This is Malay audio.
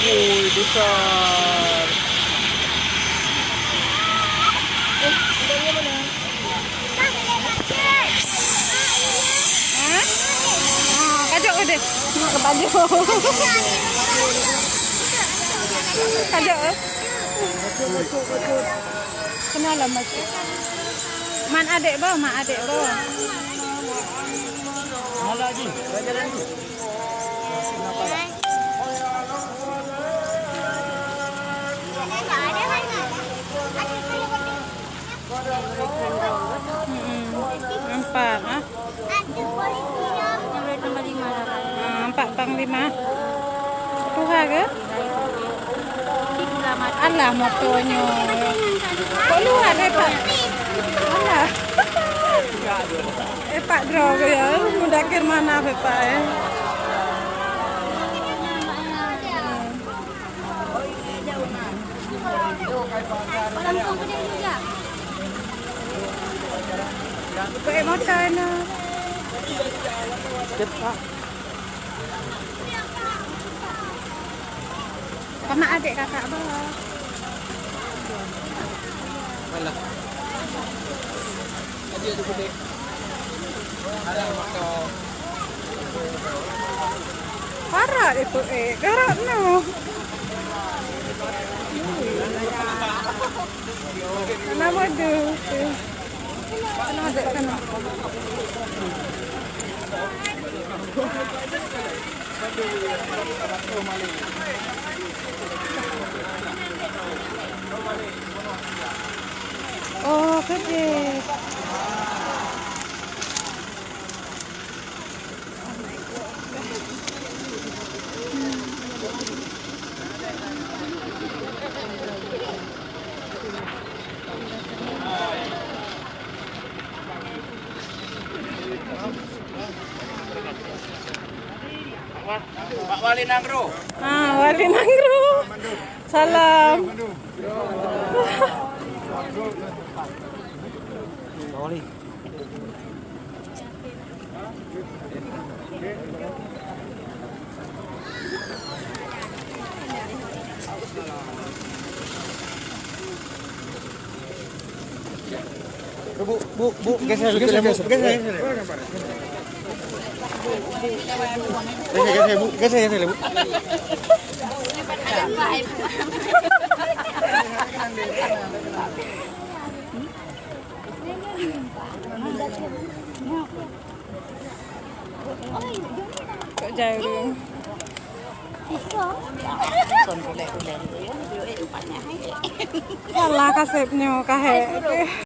Wih, besar. Kajak udah ke baju. Kajak. Kenal lah mas. Man adik bawa, mak adik bawa. Mana lagi? Jalan tu. Empat, ah? Empat panglima. Tuhan ke? Alah motonya. Kok luar deh Pak? Alah. Pak draw ke ya? Mudah ke mana Pak ya? Pakai motor na. Cepat. Sama adik kakak bawa. Malah. Adik tu gede. Ada motor. Parah itu gerak no. Kenapa tu? Kenapa kenapa? Oh, gede. Pak Wali Nangro. Ah, Wali Nangro. Salam. Wali. Bu, geser, Bu. Geser, Bu. Kok jauh? Alah kasepnya kahe.